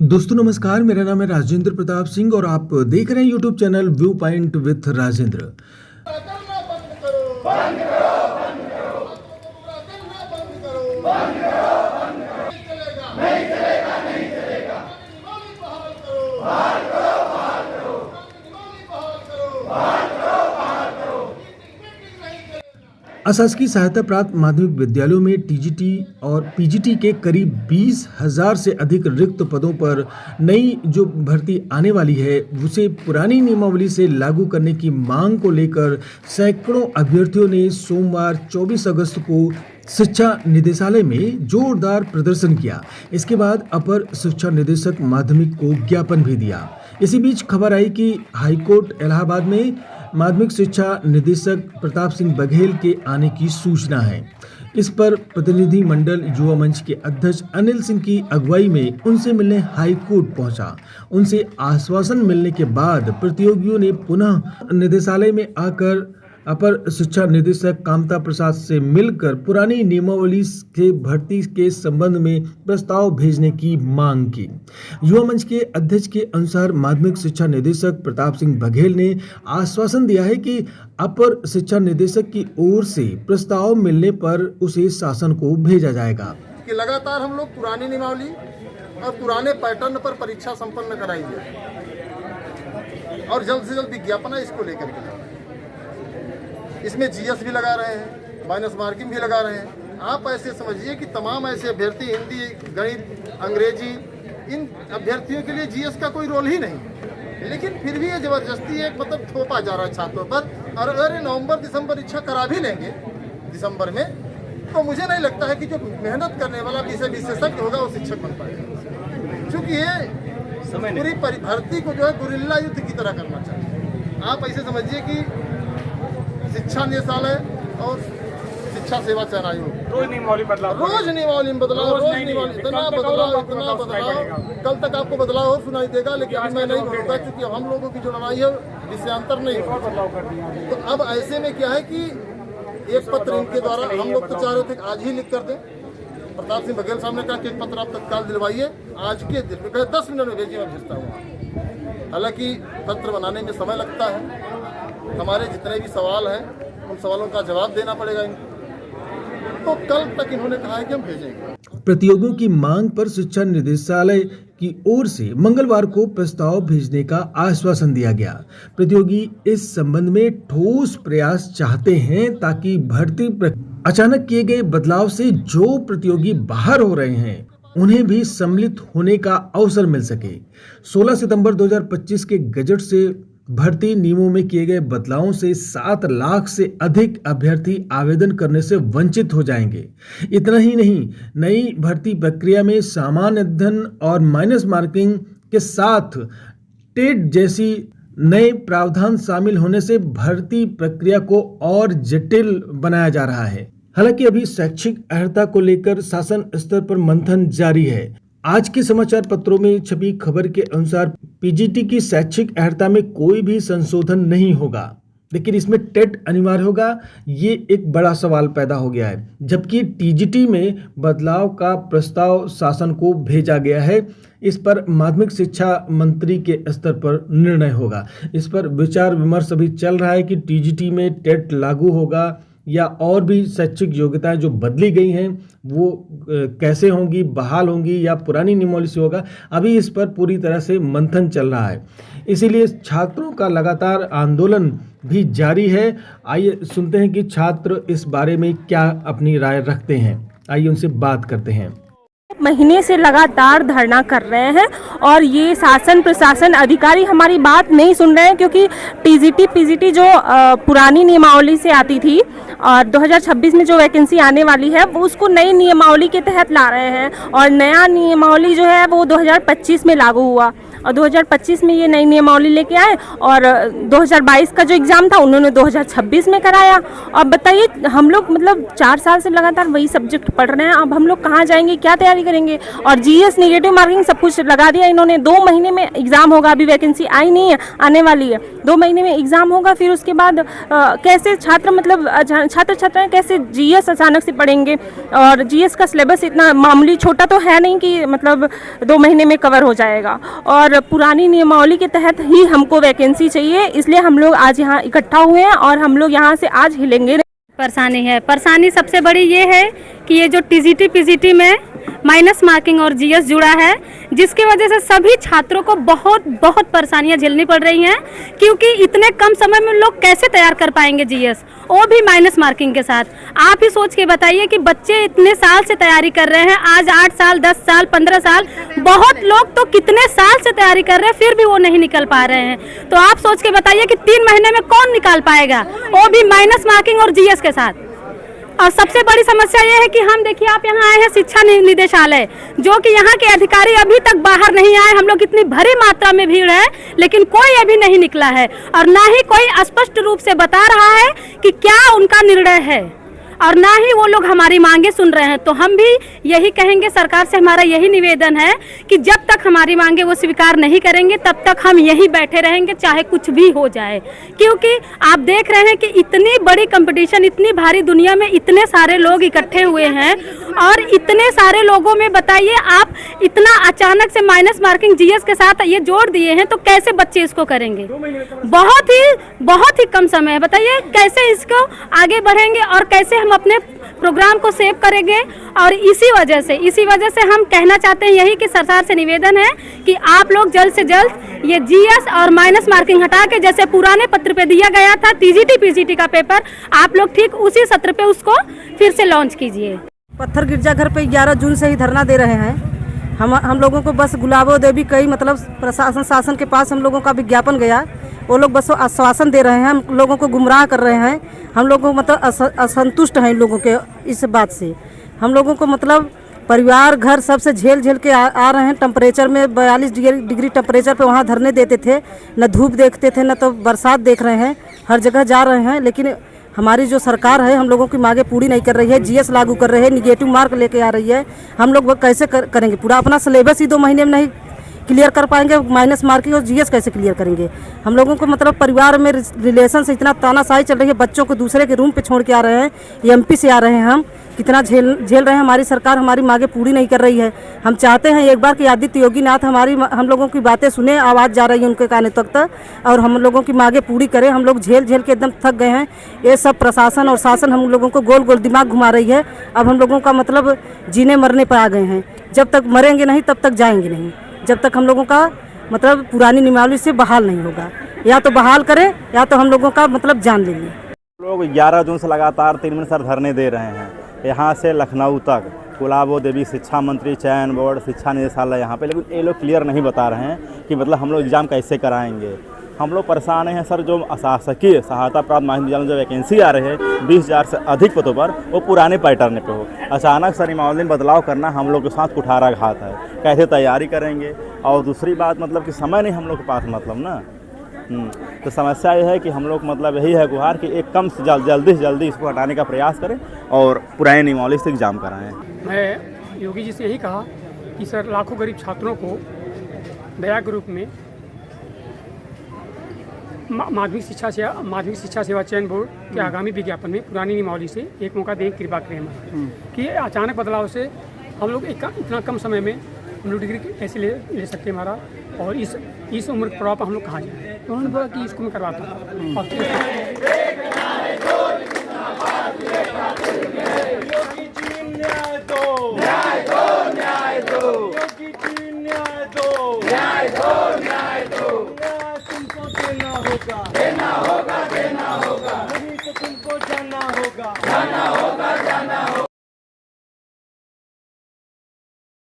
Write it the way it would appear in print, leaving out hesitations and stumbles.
दोस्तों नमस्कार, मेरा नाम है राजेंद्र प्रताप सिंह और आप देख रहे हैं YouTube channel view point with Rajendra. करना बंद करो, बंद करो, बंद करो, करना बंद करो, बंद करो, बंद करो, नहीं चलेगा, नहीं चलेगा, दिवाली बहाल करो, बहाल करो, बहाल करो, दिवाली बहाल करो, बहाल करो, बहाल करो, नहीं चलेगा। अशासकीय सहायता प्राप्त माध्यमिक विद्यालयों में टीजीटी और पीजीटी के करीब 20,000 से अधिक रिक्त पदों पर नई जो भर्ती आने वाली है उसे पुरानी नियमावली से लागू करने की मांग को लेकर सैकड़ों अभ्यर्थियों ने सोमवार 24 अगस्त को शिक्षा निदेशालय में जोरदार प्रदर्शन किया। इसके बाद अपर शिक्षा निदेशक माध्यमिक को ज्ञापन भी दिया। इसी बीच खबर आई कि हाईकोर्ट इलाहाबाद में माध्यमिक शिक्षा निदेशक प्रताप सिंह बघेल के आने की सूचना है। इस पर प्रतिनिधि मंडल युवा मंच के अध्यक्ष अनिल सिंह की अगुवाई में उनसे मिलने हाईकोर्ट पहुंचा। उनसे आश्वासन मिलने के बाद प्रतियोगियों ने पुनः निदेशालय में आकर अपर शिक्षा निदेशक कामता प्रसाद से मिलकर पुरानी नियमावली के भर्ती के संबंध में प्रस्ताव भेजने की मांग की। युवा मंच के अध्यक्ष के अनुसार माध्यमिक शिक्षा निदेशक प्रताप सिंह बघेल ने आश्वासन दिया है कि अपर शिक्षा निदेशक की ओर से प्रस्ताव मिलने पर उसे शासन को भेजा जाएगा। कि लगातार हम लोग पुरानी नियमावली और पुराने पैटर्न पर परीक्षा संपन्न कराएंगे और जल्द से जल्द विज्ञापन है इसको लेकर के। इसमें जीएस भी लगा रहे हैं, माइनस मार्किंग भी लगा रहे हैं। आप ऐसे समझिए कि तमाम ऐसे अभ्यर्थी हिंदी, गणित, अंग्रेजी, इन अभ्यर्थियों के लिए जीएस का कोई रोल ही नहीं, लेकिन फिर भी ये जबरदस्ती एक मतलब थोपा जा रहा है छात्रों पर। और अगर नवंबर दिसंबर परीक्षा करा भी लेंगे दिसंबर में, तो मुझे नहीं लगता है कि जो मेहनत करने वाला विषय विशेषज्ञ होगा वो शिक्षक बन पाएगा, क्योंकि ये पूरी भर्ती को जो है गुरिल्ला युद्ध की तरह करना चाहिए। आप ऐसे समझिए कि शिक्षा निदेशालय और शिक्षा सेवा चयन आयोग रोज नियमावली में बदलाव, रोज नियमावली में बदलाव, रोज नियमावली, इतना बदलाव। कल तक आपको बदलाव और सुनाई देगा, लेकिन मैं नहीं बोलूँगा क्योंकि हम लोगों की जो लड़ाई है विषयांतर नहीं है। तो अब ऐसे में क्या है कि एक पत्र इनके द्वारा हम लोग तो चाह रहे थे कि आज ही लिख कर दें। प्रताप सिंह बघेल साहब ने कहा कि एक पत्र आप तत्काल दिलवाइए, आज के दिन में 10 मिनट में भेजिए, मैं भेजता हूँ। हालांकि पत्र बनाने में समय लगता है, हमारे जितने भी सवाल हैं उन सवालों का जवाब देना पड़ेगा इनको, तो कल तक इन्होंने कहा है कि हम भेजेंगे। प्रतियोगियों की मांग पर शिक्षा निदेशालय की ओर से मंगलवार को प्रस्ताव भेजने का आश्वासन दिया गया। प्रतियोगी इस संबंध में ठोस प्रयास चाहते हैं ताकि भर्ती अचानक किए गए बदलाव से जो प्रतियोगी बाहर हो रहे हैं उन्हें भी सम्मिलित होने का अवसर मिल सके। 16 सितंबर 2025 के गजट से भर्ती नियमों में किए गए बदलावों से 7 लाख से अधिक अभ्यर्थी आवेदन करने से वंचित हो जाएंगे। इतना ही नहीं, नई भर्ती प्रक्रिया में सामान्य अध्ययन और माइनस मार्किंग के साथ टेट जैसी नए प्रावधान शामिल होने से भर्ती प्रक्रिया को और जटिल बनाया जा रहा है। हालांकि अभी शैक्षिक अर्हता को लेकर शासन स्तर पर मंथन जारी है। आज के समाचार पत्रों में छपी खबर के अनुसार पीजीटी की शैक्षिक अर्हता में कोई भी संशोधन नहीं होगा, लेकिन इसमें टेट अनिवार्य होगा। ये एक बड़ा सवाल पैदा हो गया है, जबकि टीजीटी में बदलाव का प्रस्ताव शासन को भेजा गया है। इस पर माध्यमिक शिक्षा मंत्री के स्तर पर निर्णय होगा। इस पर विचार विमर्श अभी चल रहा है कि टीजीटी में टेट लागू होगा या और भी शैक्षिक योग्यताएं जो बदली गई हैं वो कैसे होंगी, बहाल होंगी या पुरानी नियमावली से होगा। अभी इस पर पूरी तरह से मंथन चल रहा है, इसीलिए छात्रों का लगातार आंदोलन भी जारी है। आइए सुनते हैं कि छात्र इस बारे में क्या अपनी राय रखते हैं। आइए उनसे बात करते हैं। महीने से लगातार धरना कर रहे हैं और ये शासन प्रशासन अधिकारी हमारी बात नहीं सुन रहे हैं, क्योंकि टीजीटी पीजीटी जो पुरानी नियमावली से आती थी और 2026 में जो वैकेंसी आने वाली है वो उसको नई नियमावली के तहत ला रहे हैं और नया नियमावली जो है वो 2025 में लागू हुआ और 2025 में ये नई नियमावली लेके आए और 2022 का जो एग्ज़ाम था उन्होंने 2026 में कराया। अब बताइए हम लोग मतलब 4 साल से लगातार वही सब्जेक्ट पढ़ रहे हैं, अब हम लोग कहाँ जाएंगे, क्या तैयारी करेंगे। और जीएस नेगेटिव मार्किंग सब कुछ लगा दिया इन्होंने। 2 महीने में एग्ज़ाम होगा, अभी वैकेंसी आई नहीं है, आने वाली है। 2 महीने में एग्ज़ाम होगा, फिर उसके बाद कैसे छात्र मतलब छात्र छात्राएं कैसे जीएस अचानक से पढ़ेंगे। और जीएस का सिलेबस इतना मामूली छोटा तो है नहीं कि मतलब 2 महीने में कवर हो जाएगा। और पुरानी नियमावली के तहत ही हमको वैकेंसी चाहिए, इसलिए हम लोग आज यहाँ इकट्ठा हुए हैं और हम लोग यहाँ से आज हिलेंगे। परेशानी सबसे बड़ी ये है कि ये जो टीजीटी पीजीटी में माइनस मार्किंग और जीएस जुड़ा है, जिसकी वजह से सभी छात्रों को बहुत परेशानियां झेलनी पड़ रही हैं, क्योंकि इतने कम समय में लोग कैसे तैयार कर पाएंगे जीएस, वो भी माइनस मार्किंग के साथ। आप ही सोच के बताइए कि बच्चे इतने साल से तैयारी कर रहे हैं, आज 8 साल 10 साल 15 साल, बहुत लोग तो कितने साल से तैयारी कर रहे हैं फिर भी वो नहीं निकल पा रहे हैं। तो आप सोच के बताइए कि 3 महीने में कौन निकाल पाएगा, वो भी माइनस मार्किंग और जीएस के साथ। और सबसे बड़ी समस्या ये है कि हम देखिए आप यहाँ आए हैं शिक्षा निदेशालय, जो कि यहाँ के अधिकारी अभी तक बाहर नहीं आए। हम लोग इतनी भारी मात्रा में भीड़ है, लेकिन कोई अभी नहीं निकला है और ना ही कोई स्पष्ट रूप से बता रहा है कि क्या उनका निर्णय है, और ना ही वो लोग हमारी मांगे सुन रहे हैं। तो हम भी यही कहेंगे, सरकार से हमारा यही निवेदन है कि जब तक हमारी मांगे वो स्वीकार नहीं करेंगे तब तक हम यही बैठे रहेंगे, चाहे कुछ भी हो जाए। क्योंकि आप देख रहे हैं कि इतनी बड़ी कंपटीशन, इतनी भारी दुनिया में इतने सारे लोग इकट्ठे हुए हैं, और इतने सारे लोगों में बताइए आप इतना अचानक से माइनस मार्किंग जीएस के साथ ये जोड़ दिए हैं, तो कैसे बच्चे इसको करेंगे। बहुत ही कम समय है, बताइए कैसे इसको आगे बढ़ेंगे और कैसे हम अपने प्रोग्राम को सेव करेंगे। और इसी वजह से हम कहना चाहते हैं यही कि सरकार से निवेदन है कि आप लोग जल्द से जल्द ये जीएस और माइनस मार्किंग हटा के, जैसे पुराने पत्र पे दिया गया था टीजीटी पीजीटी का पेपर, आप लोग ठीक उसी सत्र पे उसको फिर से लॉन्च कीजिए। पत्थर गिरजाघर पे 11 जून से ही धरना दे रहे हैं। हम लोगों को बस गुलाबो देवी कई मतलब प्रशासन शासन के पास हम लोगों का विज्ञापन गया, वो लोग बस आश्वासन दे रहे हैं, हम लोगों को गुमराह कर रहे हैं। हम लोगों को मतलब असंतुष्ट हैं इन लोगों के इस बात से। हम लोगों को मतलब परिवार घर सबसे झेल के आ रहे हैं। टेम्परेचर में 42 डिग्री टेम्परेचर पे वहाँ धरने देते थे, न धूप देखते थे न तो बरसात देख रहे हैं, हर जगह जा रहे हैं। लेकिन हमारी जो सरकार है हम लोगों की मांगे पूरी नहीं कर रही है, जीएस लागू कर रही है, निगेटिव मार्क लेके आ रही है। हम लोग वो कैसे करेंगे, पूरा अपना सिलेबस ही 2 महीने में नहीं क्लियर कर पाएंगे, माइनस मार्किंग और जीएस कैसे क्लियर करेंगे। हम लोगों को मतलब परिवार में रिलेशन से इतना तानाशाही चल रही है, बच्चों को दूसरे के रूम पे छोड़ के आ रहे हैं, एमपी से आ रहे हैं, हम कितना झेल रहे हैं। हमारी सरकार हमारी मांगे पूरी नहीं कर रही है। हम चाहते हैं एक बार कि आदित्य योगी नाथ हम लोगों की बातें सुने, आवाज़ जा रही है उनके कानों तक और हम लोगों की मांगे पूरी करें। हम लोग झेल के एकदम थक गए हैं। ये सब प्रशासन और शासन हम लोगों को गोल दिमाग घुमा रही है। अब हम लोगों का मतलब जीने मरने पर आ गए हैं। जब तक मरेंगे नहीं तब तक जाएंगे नहीं, जब तक हम लोगों का मतलब पुरानी नियमावली से बहाल नहीं होगा। या तो बहाल करें या तो हम लोगों का मतलब जान लेंगे। लोग 11 जून से लगातार 3 महीने से धरने दे रहे हैं, यहाँ से लखनऊ तक। गुलाबो देवी शिक्षा मंत्री, चयन बोर्ड, शिक्षा निदेशालय यहाँ पे, लेकिन ये लोग क्लियर नहीं बता रहे हैं कि मतलब हम लोग एग्ज़ाम कैसे कराएंगे। हम लोग परेशान हैं सर। जो शासकीय सहायता प्राप्त माध्यमिक विद्यालय में जो वैकेंसी आ रही है 20,000 से अधिक पदों पर, वो पुराने पैटर्न पे हो। अचानक सर नियमावली में बदलाव करना हम लोग के साथ कुठाराघात है। कैसे तैयारी करेंगे, और दूसरी बात मतलब कि समय नहीं हम लोग के पास मतलब ना। तो समस्या ये है कि हम लोग मतलब यही है गुहार कि एक कम से जल्दी से जल्दी इसको हटाने का प्रयास करें और पुराने नियमावली से एग्ज़ाम कराएँ। मैं योगी जी से यही कहा कि सर लाखों गरीब छात्रों को दया के रूप में माध्यमिक शिक्षा सेवा चयन बोर्ड के आगामी विज्ञापन में पुरानी नियमावली से एक मौका दें, कृपा करें हमारा कि अचानक बदलाव से हम लोग इतना कम समय में हम लोग डिग्री कैसे ले सकते हैं हमारा, और इस उम्र के पड़ाव पर हम लोग कहाँ जाए। तो उन्होंने बोला कि इसको मैं करवाता हूँ। देना होगा, तुमको जाना होगा।